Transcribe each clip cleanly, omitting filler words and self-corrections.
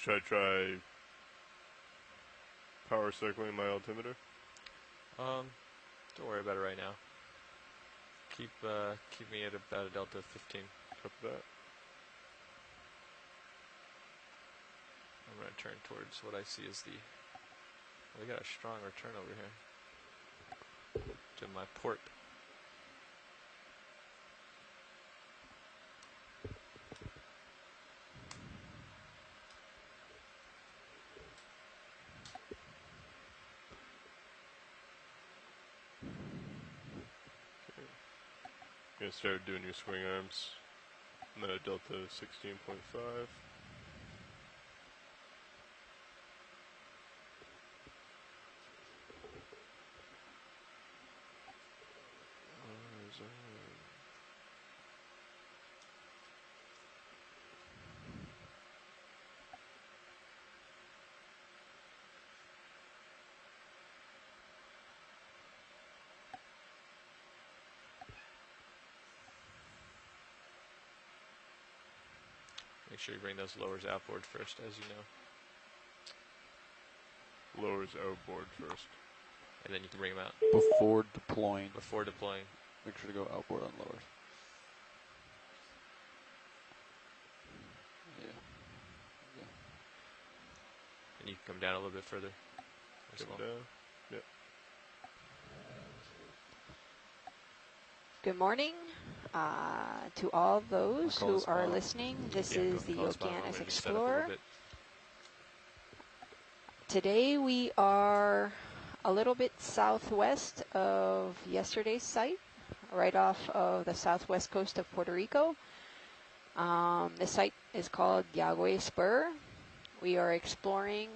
Should I try power circling my altimeter? Don't worry about it right now. Keep me at about a delta of 15. Copy that. I'm going to turn towards what I see as the... We got a strong return over here to my port. You're gonna start doing your swing arms, and then a delta 16.5. Make sure you bring those lowers outboard first, as you know. Lowers outboard first. And then you can bring them out. Before deploying. Before deploying. Make sure to go outboard on lowers. Yeah. Yeah. And you can come down a little bit further. Come down. Yep. Good morning to all those who are listening. This is the Okeanos Explorer. Today we are a little bit southwest of yesterday's site, right off of the southwest coast of Puerto Rico. The site is called Jaguey Spur. We are exploring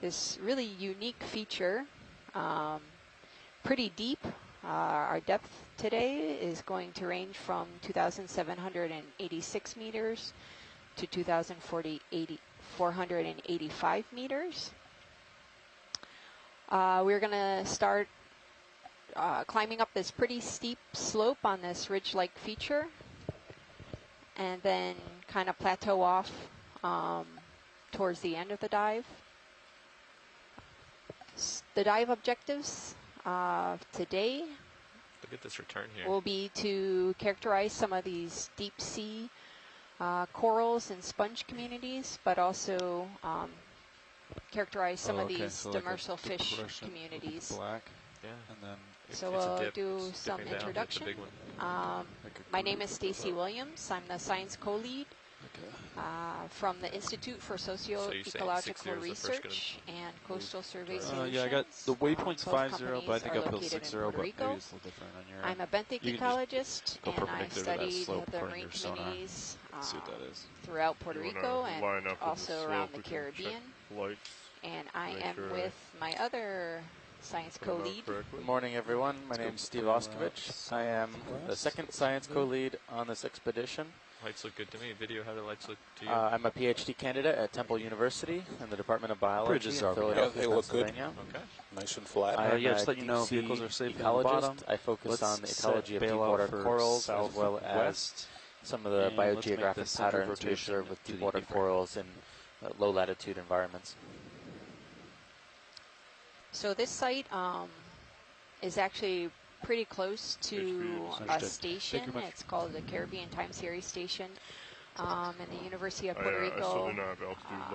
this really unique feature, pretty deep. Our depth today is going to range from 2,786 meters to 2,485 meters. We're going to start climbing up this pretty steep slope on this ridge-like feature, and then kind of plateau off towards the end of the dive. The dive objectives today look at this return here. Will be to characterize some of these deep sea corals and sponge communities, but also characterize some of these demersal fish communities. Black. Yeah. And then so we'll do some introduction. My name is Stacy Williams. I'm the science co-lead from the Institute for Socio-Ecological Research and Coastal Survey Solutions. Yeah, I got the waypoint's 50, but I think I put 60, but maybe it's a little different on your I'm a benthic ecologist, and I studied the marine communities throughout Puerto Rico and also around the Caribbean. And I am with my other science co-lead. Good morning, everyone. My name is Steve Oskovich. I am the second science co-lead on this expedition. Lights look good to me. Video, how do the lights look to you? I'm a PhD candidate at Temple University in the Department of Biology in Philadelphia, they look good. Okay. Nice and flat. Yeah, just let you know vehicles are safe on the bottom. I focus on the ecology of deepwater corals as well as some of the biogeographic patterns we observe with deepwater corals in low latitude environments. So this site is actually pretty close to a station. It's called the Caribbean Time Series Station in the University of Puerto Rico.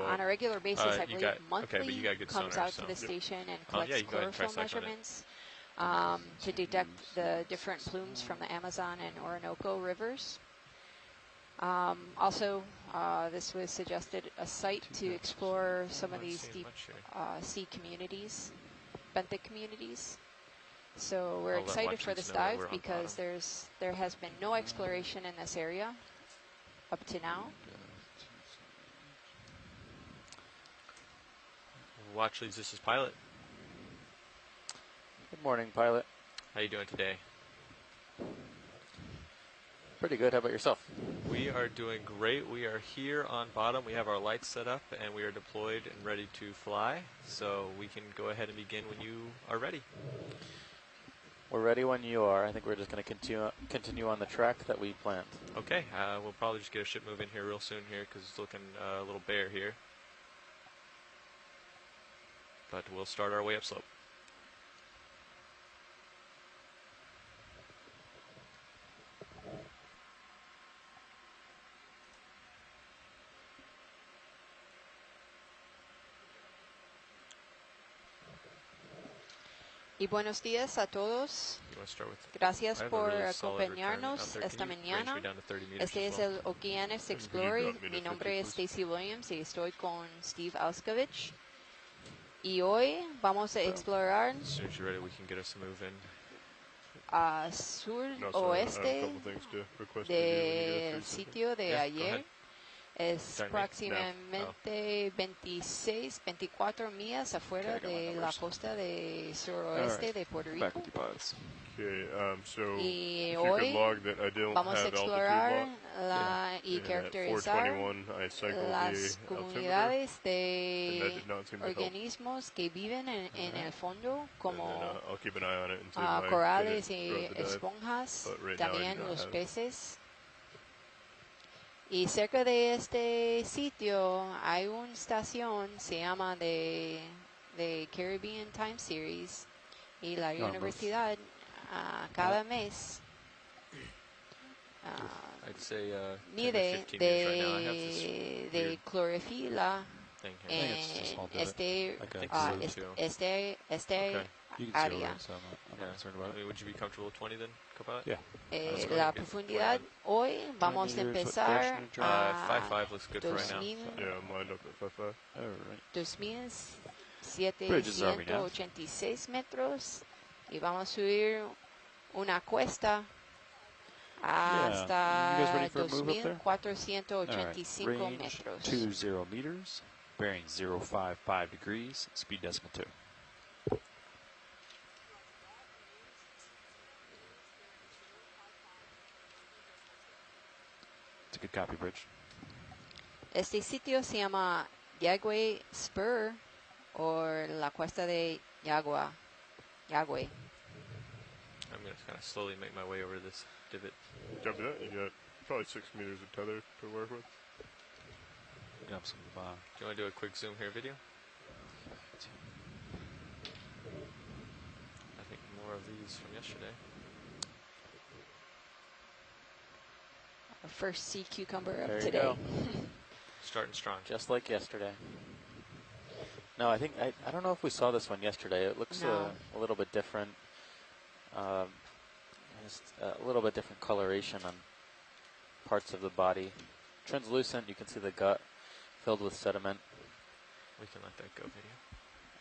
On a regular basis, I believe monthly, comes out to the station and collects chlorophyll measurements to detect the different plumes from the Amazon and Orinoco rivers. Also, this was suggested a site to explore some of these deep sea communities, benthic communities. So we're excited for this dive because there has been no exploration in this area up to now. Watch leads, this is Pilot. Good morning, Pilot. How you doing today? Pretty good. How about yourself? We are doing great. We are here on bottom. We have our lights set up and we are deployed and ready to fly. So we can go ahead and begin when you are ready. We're ready when you are. I think we're just going to continue on the track that we planned. Okay, we'll probably just get a ship moving here real soon here because it's looking a little bare here. But we'll start our way upslope. Y buenos días a todos. Gracias por acompañarnos esta mañana. Este es el Okeanos Explorer. Mi nombre es Stacy Williams y estoy con Steve Alskovich. Y hoy vamos a explorar a sur-oeste del sitio de ayer. Es aproximadamente 26, 24 millas afuera de la costa de suroeste de Puerto Rico. Y hoy vamos a explorar y caracterizar las comunidades de organismos que viven en el fondo, como corales y esponjas, también los peces. Y cerca de este sitio hay una estación, se llama de Caribbean Time Series, y la universidad cada mes mide de clorofila en este área. Would you be comfortable with 20 then, Copilot? Yeah. La profundidad hoy vamos a empezar a 5.5 looks good for right now. Yeah, I'm lined up at 5.5. All right. 2.786 metros y vamos a subir una cuesta hasta 2.485 metros. 20 meters, bearing 055 degrees, speed decimal 2. It's a good copy, Bridge. Este sitio se llama Jaguey Spur o la cuesta de Jaguey. I'm going to kind of slowly make my way over this divot. Copy that. You got probably 6 meters of tether to work with. Got some, do you want to do a quick zoom here video? I think more of these from yesterday. Our first sea cucumber of There you today. go. Starting strong. Just like yesterday. No, I think, I don't know if we saw this one yesterday. It looks a little bit different. Just a little bit different coloration on parts of the body. Translucent, you can see the gut filled with sediment. We can let that go video.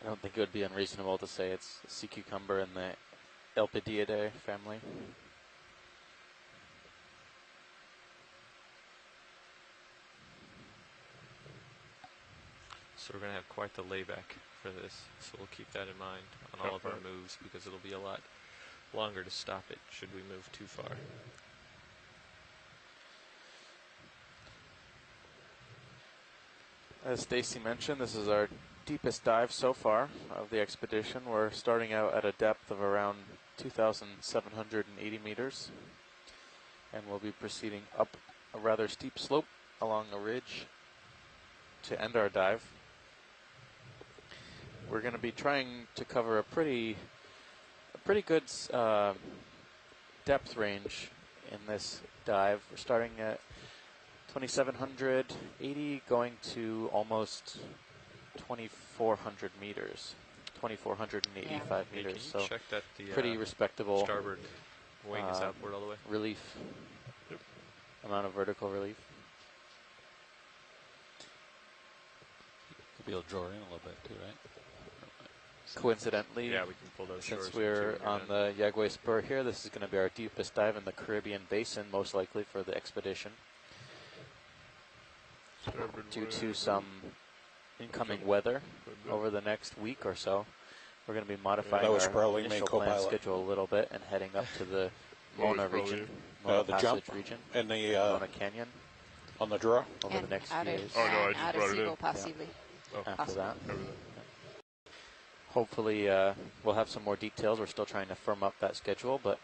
I don't think it would be unreasonable to say it's a sea cucumber in the Elpidiidae family. So we're going to have quite the layback for this, so we'll keep that in mind on all of our moves because it'll be a lot longer to stop it should we move too far. As Stacy mentioned, this is our deepest dive so far of the expedition. We're starting out at a depth of around 2,780 meters, and we'll be proceeding up a rather steep slope along a ridge to end our dive. We're going to be trying to cover a pretty good depth range in this dive. We're starting at 2,780, going to almost 2,400 meters, 2,485 meters. Can you so check that the pretty respectable starboard wing is outboard all the way? Relief, amount of vertical relief. Could be able to draw in a little bit too, right? Coincidentally, yeah, we can pull those shores. since we're on the Jaguey Spur here, this is going to be our deepest dive in the Caribbean basin, most likely for the expedition. Due to some incoming weather over the next week or so, we're going to be modifying our initial plan schedule a little bit and heading up to the Mona region, Mona Passage region, and the Mona Canyon on the draw over the next few days. Oh no, I just brought it in. Possibly. After that. hopefully we'll have some more details. We're still trying to firm up that schedule, but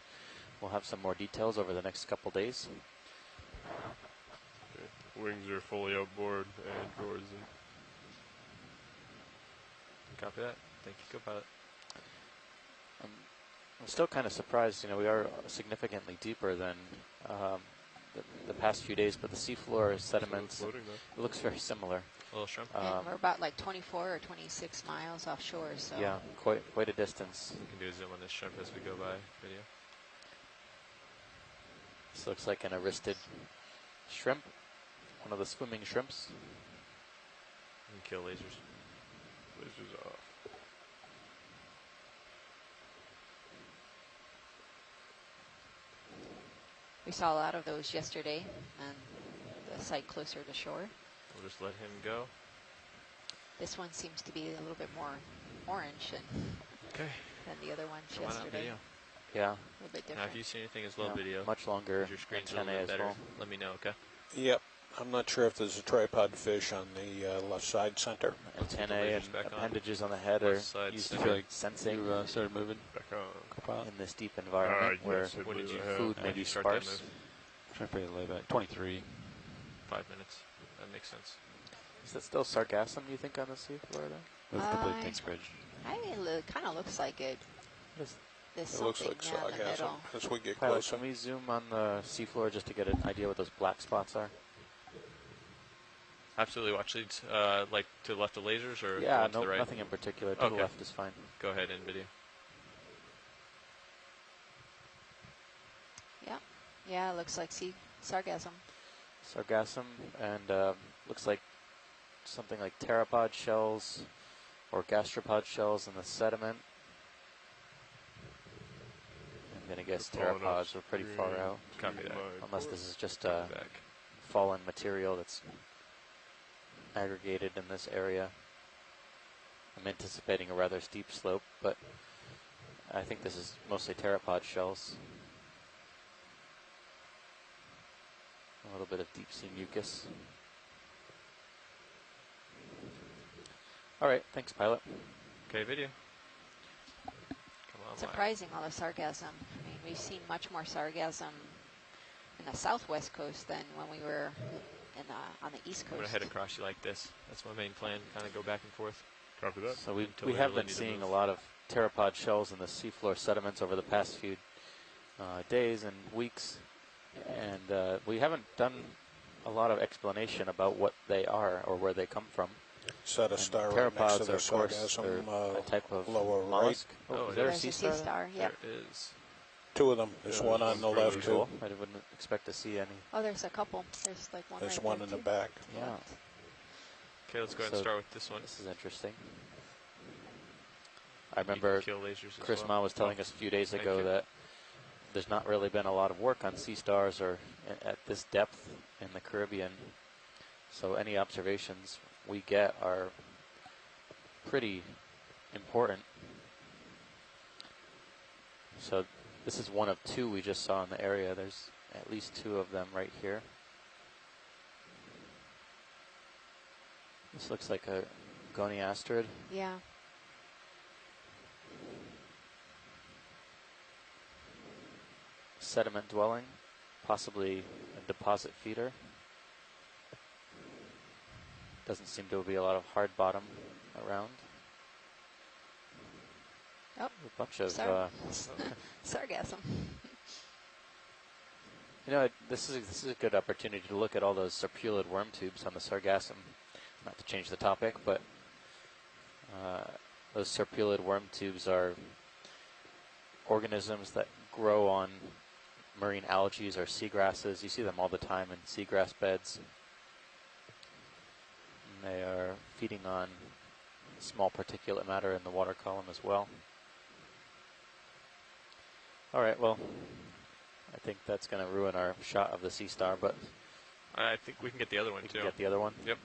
we'll have some more details over the next couple days. Okay. Wings are fully outboard and drawers in. Copy that. Thank you, co-pilot. I'm still kind of surprised. We are significantly deeper than the past few days, but the seafloor sediments, it looks very similar. A little shrimp. And we're about like 24 or 26 miles offshore, so. Yeah, quite a distance. We can do a zoom on this shrimp as we go by video. This looks like an arrested shrimp, one of the swimming shrimps. You can kill lasers. Lasers off. We saw a lot of those yesterday on the site closer to shore. We'll just let him go. This one seems to be a little bit more orange than the other ones yesterday. Yeah. A little bit different. Now, if you see anything as low video, much longer your screen's a antennae little as bit better, well. let me know, okay? Yep. I'm not sure if there's a tripod fish on the left side center. Antennae and appendages on the head are used for like sensing. You started moving back on. In this deep environment where food may be sparse. Try to lay back. 23. 5 minutes. That makes sense. Is that still sargassum, you think, on the seafloor then? With complete thanks, Bridge. It kind of looks like it. It looks like sargassum as we get Pilot, closer. can we zoom on the seafloor just to get an idea what those black spots are? Absolutely. Watch leads, like to the left of lasers or yeah, to the right? Nothing in particular. To the left is fine. Go ahead and video. Yeah, it looks like sargassum. Sargassum, and looks like something like pteropod shells or gastropod shells in the sediment. I'm going to guess pteropods are pretty far out. Copy that. Unless this is just fallen material that's aggregated in this area. I'm anticipating a rather steep slope, but I think this is mostly pteropod shells. A little bit of deep sea mucus. All right, thanks, pilot. Okay, video. Come on, surprising, all the sargassum. I mean, we've seen much more sargassum in the southwest coast than when we were on the east coast. I'm going to head across you like this. That's my main plan, kind of go back and forth. Copy that. So we have been seeing a lot of pteropod shells in the seafloor sediments over the past few days and weeks. And we haven't done a lot of explanation about what they are or where they come from. Set a star right next to the sargassum, a type of lower mollusk. right. Oh, is there a sea star? Yeah. There is. Two of them. There's one on the left, too. I wouldn't expect to see any. Oh, there's a couple. There's like one. There's right one there in the too. back. Yeah. Okay, let's go ahead and start with this one. This is interesting. I remember Chris Ma was telling us a few days ago that there's not really been a lot of work on sea stars or at this depth in the Caribbean. So any observations we get are pretty important. So this is one of two we just saw in the area. There's at least two of them right here. This looks like a goniasterid. Yeah. Sediment dwelling, possibly a deposit feeder. Doesn't seem to be a lot of hard bottom around. Oh, a bunch of sargassum. You know, this is a good opportunity to look at all those serpulid worm tubes on the sargassum. Not to change the topic, but those serpulid worm tubes are organisms that grow on marine algae or seagrasses. You see them all the time in seagrass beds. And they are feeding on small particulate matter in the water column as well. All right, well, I think that's going to ruin our shot of the sea star, but I think we can get the other one, we too. can get the other one? Yep.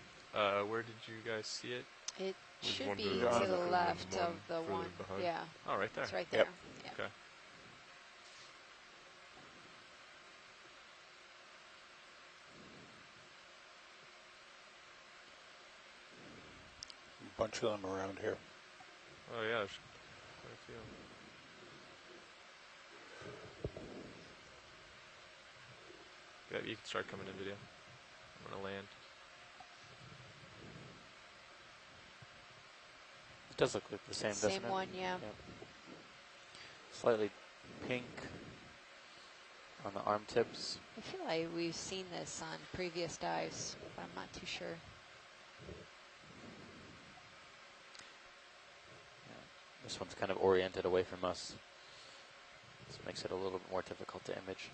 Where did you guys see it? It should one be to to the the left left of the further one. behind. Yeah. Oh, right there. It's right there. Yep. Yeah. Okay. A bunch of them around here. Oh yeah, there's quite a few. Yeah, you can start coming in video. I'm gonna land. It does look like the same, doesn't it? Same one, yeah. Yep. Slightly pink on the arm tips. I feel like we've seen this on previous dives, but I'm not too sure. Yeah. This one's kind of oriented away from us. This makes it a little bit more difficult to image.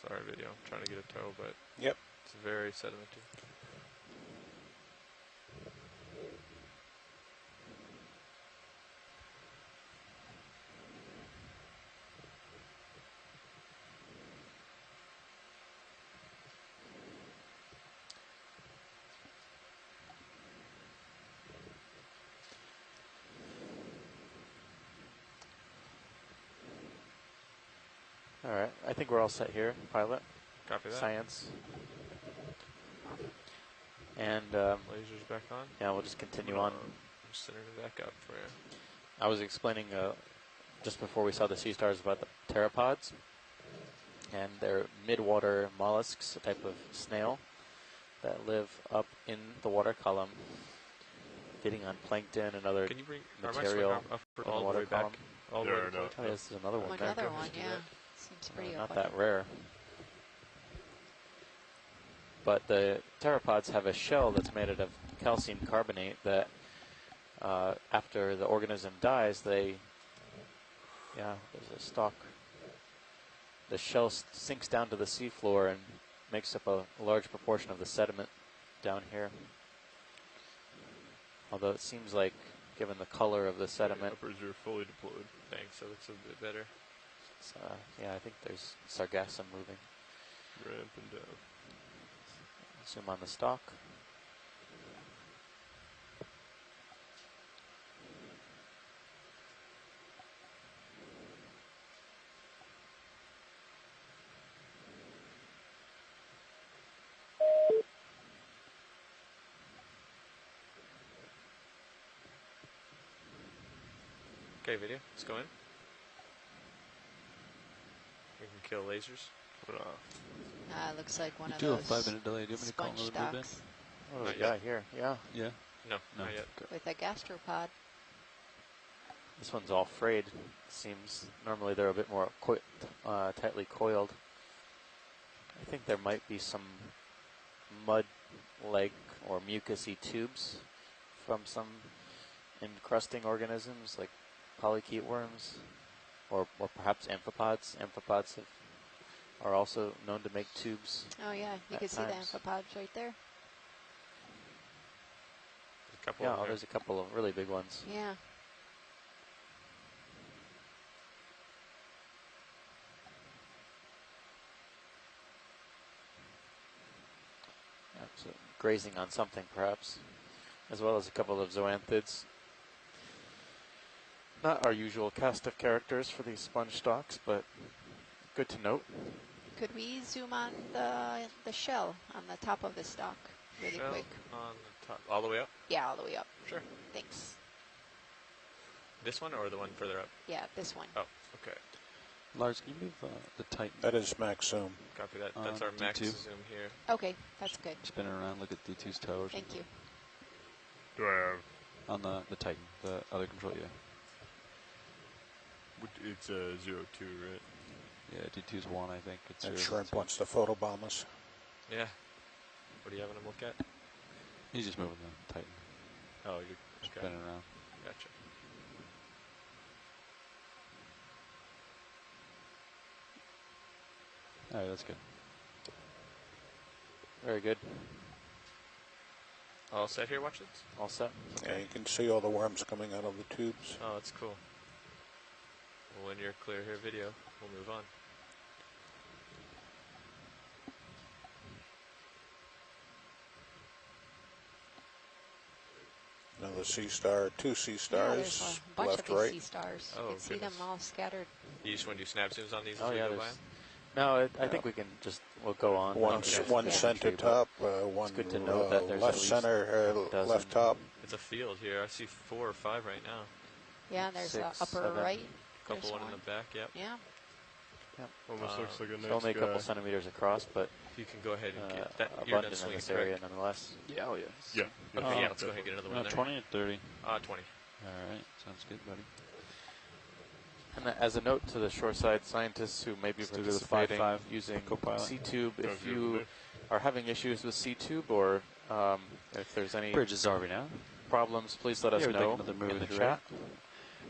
Sorry, video. I'm trying to get a tow, but Yep. it's very sedimenty. All right, I think we're all set here, pilot. Copy that. Science. And Lasers back on. yeah, we'll just continue on. I'm setting it back up for you. I was explaining just before we saw the sea stars about the pteropods, and they're midwater mollusks, a type of snail that live up in the water column, feeding on plankton and other Can you bring material up in all the the water way column. back? All the There way are to no- the Oh, yes, there's another one there. Another Go one, do yeah. that. Seems pretty Not abundant. that rare. But the pteropods have a shell that's made out of calcium carbonate that after the organism dies, there's a stalk. The shell sinks down to the seafloor and makes up a large proportion of the sediment down here. Although it seems like, given the color of the sediment, Uppers are fully deployed. Thanks, that looks a bit better. it's, yeah, I think there's sargassum moving. Ramping down. Zoom on the stalk. Okay, video. Let's go in. We can kill lasers. Put it off. Looks like one of Do a those 5-minute delay. Do you want me to call sponge another move in? stocks What do Not we got here? Yeah, Yeah. No, No. not yet. with a gastropod. this one's all frayed. Seems normally they're a bit more tightly coiled. I think there might be some mud-like or mucousy tubes from some encrusting organisms like polychaete worms, or perhaps amphipods. Amphipods are also known to make tubes. Oh yeah, you At can see the times. amphipods right there. There's a couple Yeah, of them there's a couple of really big ones. Yeah. Yeah, so grazing on something perhaps, as well as a couple of zoanthids. Not our usual cast of characters for these sponge stalks, but good to note. Could we zoom on the shell on the top of the stalk really Shell quick? on the top. All the way up? Yeah, all the way up. Sure. Thanks. This one or the one further up? Yeah, this one. Oh, okay. Lars, can you move the Titan? That is max zoom. Copy that. That's our max D2. zoom here. Okay, that's good. Spin it around, look at D2's toe or Thank something. you. Do I have? On the Titan, the other control, yeah. It's 02, right? Yeah, D2's 1, I think. It's That 0, shrimp 2. wants to photobomb us. Yeah. What are you having him look at? He's just moving the Titan, Oh, you're okay. spinning around. Gotcha. All right, that's good. Very good. All set here, watch this? All set. Yeah, you can see all the worms coming out of the tubes. Oh, that's cool. Well, when you're clear here, video, we'll move on. Another sea star, two sea Yeah, stars, there's a bunch left, of these right. sea stars. Oh, You can see them goodness. all scattered. You just want to do snap zooms on these Oh as we yeah, go by? No, I think we can just, we'll go on. One center top, one good to note that there's left center, left top. It's a field here. I see 4 or 5 right now. Yeah, and there's 6, upper 7. right. Couple There's one in the back, yep. Yeah. Yep. Almost looks like a nice only a couple guy. centimeters across, but You can go ahead and get that. You're done abundant in swinging, this area correct? nonetheless. Yeah, oh yeah. Yeah. Okay, yeah, let's go ahead and get another one in there. 20 or 30? 20. All right, sounds good, buddy. And as a note to the shoreside scientists who may be Let's do the participating 5.5 using Copilot. C-tube, if Sounds good you with me. are having issues with C-tube or if there's any Bridge is already now. problems, please let us Yeah, we're know taking another move in the to chat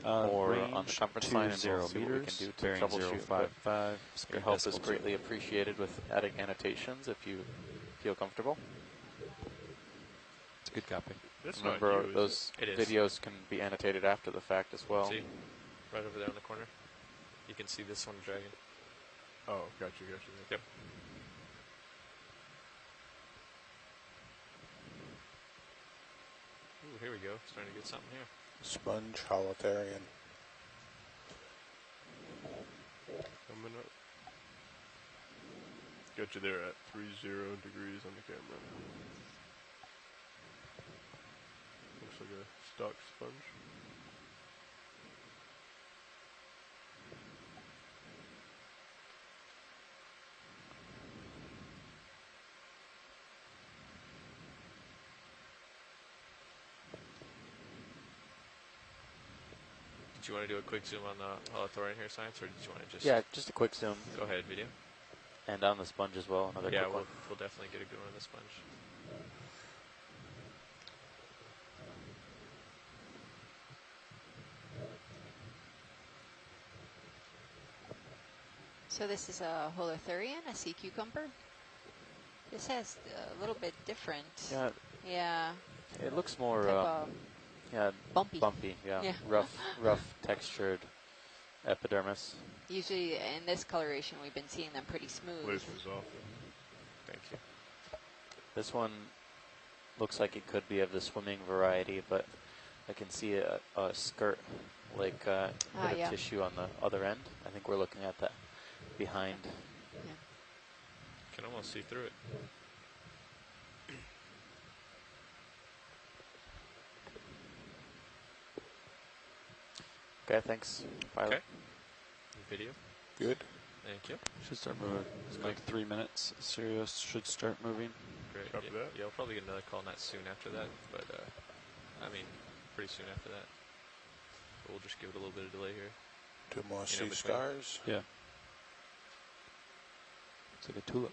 right. or on the conference line, and we'll see what we can do to bearing troubleshoot. But 055. your help is greatly appreciated with adding annotations if you feel comfortable. It's a good copy. That's not Remember, you, is those it? It is. videos can be annotated after the fact as well. See? Right over there in the corner. You can see this one dragging. Oh, gotcha. Yep. Ooh, here we go. Starting to get something here. Sponge holotherian. Coming up. Got you there at 30 degrees on the camera. Looks like a stock sponge. Did you want to do a quick zoom on the holothorian here, Science, or did you want to just... Yeah, just a quick zoom. Go ahead, video. And on the sponge as well, another Yeah, quick one. we'll definitely get a good one on the sponge. So this is a holothurian, a sea cucumber. This has a little bit different. Yeah, Yeah. it looks more Type of yeah, bumpy. yeah. rough textured epidermis. Usually in this coloration, we've been seeing them pretty smooth. Laser's off. Thank you. This one looks like it could be of the swimming variety, but I can see a skirt like bit of yeah. tissue on the other end. I think we're looking at that behind. Yeah. Can almost see through it. Okay, thanks, pilot. Okay. Video. Good. Thank you. Should start moving. In like 3 minutes. Sirius should start moving. Great. Copy that. Yeah, we'll probably get another call not soon after that, but I mean, pretty soon after that. But we'll just give it a little bit of delay here. 2 more sea between. stars. Yeah. It's like a tulip.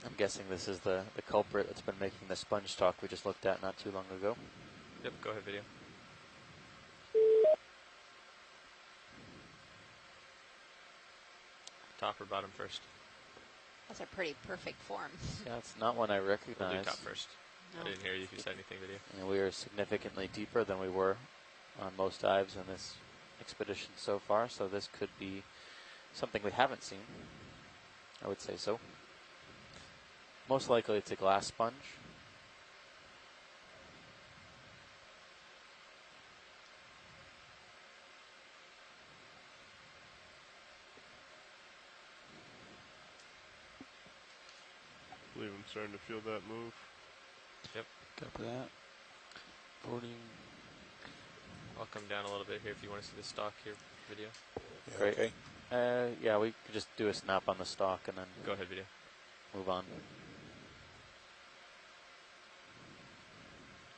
I'm guessing this is the culprit that's been making the sponge stock we just looked at not too long ago. Yep, go ahead, video. Top or bottom first? That's a pretty perfect form. Yeah, it's not one I We'll recognize. do top first. No. I didn't hear you if you said anything, video. And we are significantly deeper than we were on most dives in this expedition so far, so this could be something we haven't seen. I would say so. Most likely it's a glass sponge. I believe I'm starting to feel that move. Yep. Copy that. 40. I'll come down a little bit here if you want to see the stock here, video. Yeah, Great. okay. Yeah, we could just do a snap on the stock and then Go ahead, video. move on.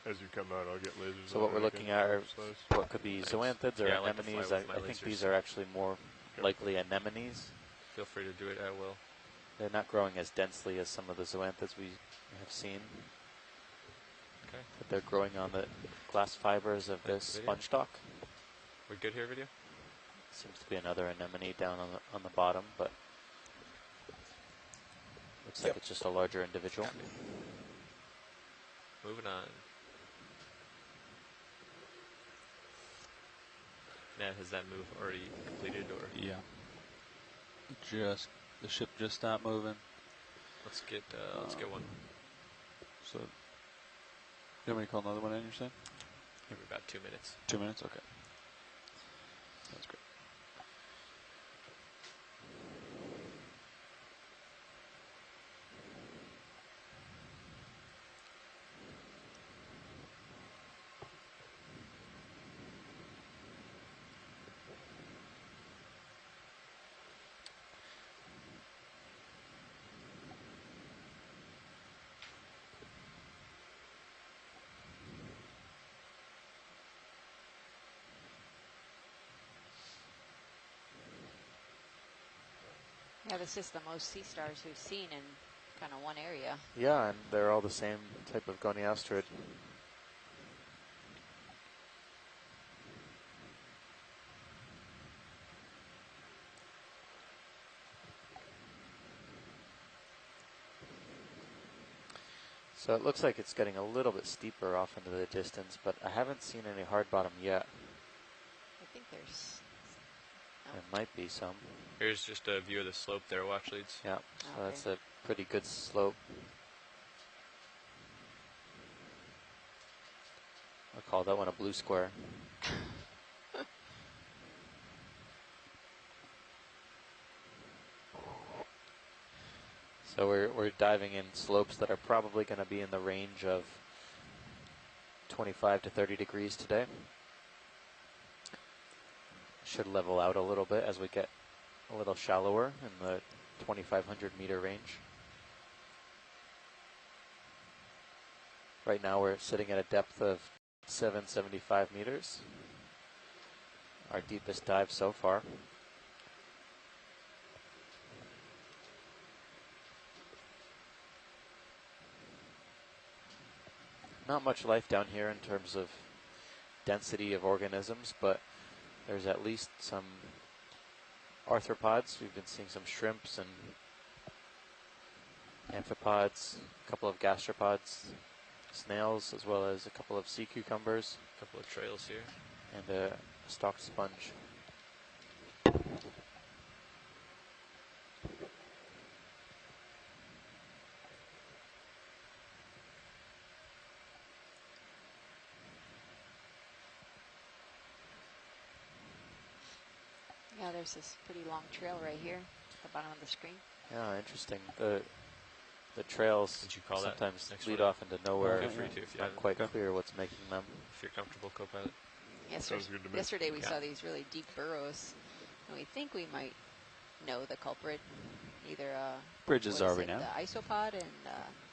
As you come out, I'll get lasers. So on what we're it looking again. at are Slice. what could be zoanthids or Yeah, I like to fly anemones. with my I think lasers. these are actually more likely anemones. Feel free to do it at will. They're not growing as densely as some of the zoanthids we have seen, Okay. but they're growing on the glass fibers of this Video. sponge stock. We're good here, video? Seems to be another anemone down on the bottom, but looks like Yep. it's just a larger individual. Moving on. Matt, has that move already completed, or Yeah. The ship just stopped moving. let's get one. So, you want me to call another one in, you're saying? Give me about 2 minutes. 2 minutes? Okay. Yeah, this is the most sea stars we've seen in kind of one area. Yeah, and they're all the same type of goniasterid. So it looks like it's getting a little bit steeper off into the distance, but I haven't seen any hard bottom yet. I think there's... There might be some. Here's just a view of the slope there, watch leads. Yeah, so that's a pretty good slope. I'll call that one a blue square. So we're diving in slopes that are probably going to be in the range of 25 to 30 degrees today. Should level out a little bit as we get a little shallower in the 2,500 meter range. Right now we're sitting at a depth of 775 meters. Our deepest dive so far. Not much life down here in terms of density of organisms, but there's at least some arthropods. We've been seeing some shrimps and amphipods, a couple of gastropods, snails, as well as a couple of sea cucumbers. A couple of trails here. And a stalked sponge. Yeah, there's this pretty long trail right here at the bottom of the screen. Yeah, interesting. The trails Did you call sometimes that lead off into nowhere. Feel free to if you not quite clear what's making them. If you're comfortable, co-pilot. Yesterday we saw these really deep burrows, and we think we might know the culprit. Either bridges are we now? The isopod and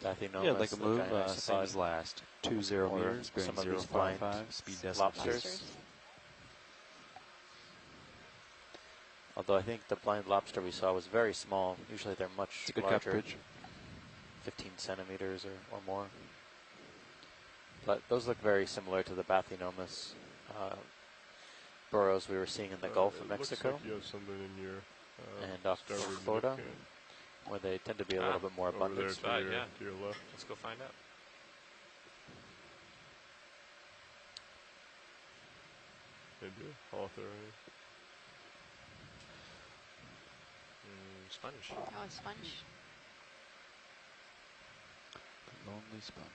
Diathynomus, yeah, like a move, same as last. 20 meters, bearing 055, speed decimal. Lobsters. Although I think the blind lobster we saw was very small. Usually they're much larger, bridge. 15 centimeters or more. But those look very similar to the Bathynomus burrows we were seeing in the Gulf of Mexico. Looks like you have something in your and off Florida, where they tend to be a little bit more abundant. Over there to your left. Let's go find out. Maybe a author. Sponge. oh, a sponge. The lonely sponge.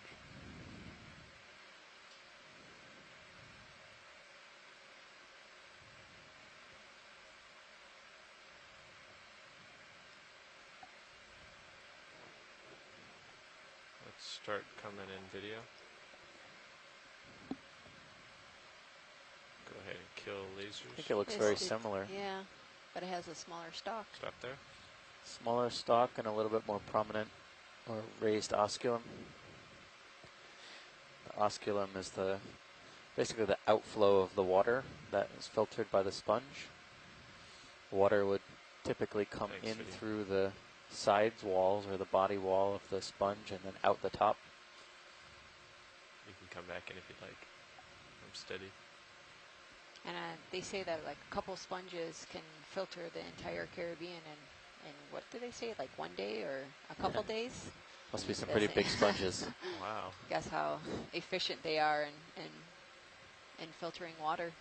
Let's start coming in video. Go ahead and kill lasers. I think it looks very similar. Yeah, but it has a smaller stalk. Stop there. Smaller stalk and a little bit more prominent or raised osculum. The osculum is basically the outflow of the water that is filtered by the sponge. Water would typically come in through the sides walls or the body wall of the sponge and then out the top. You can come back in if you'd like. I'm steady. And they say that like a couple sponges can filter the entire Caribbean in what do they say, like one day or a couple days? Must be some pretty big sponges. Wow. Guess how efficient they are in filtering water.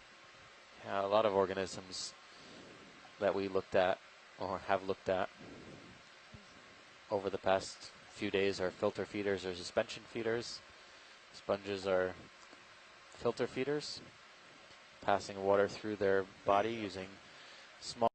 Yeah, a lot of organisms that we looked at or have looked at over the past few days are filter feeders or suspension feeders. Sponges are filter feeders, passing water through their body using small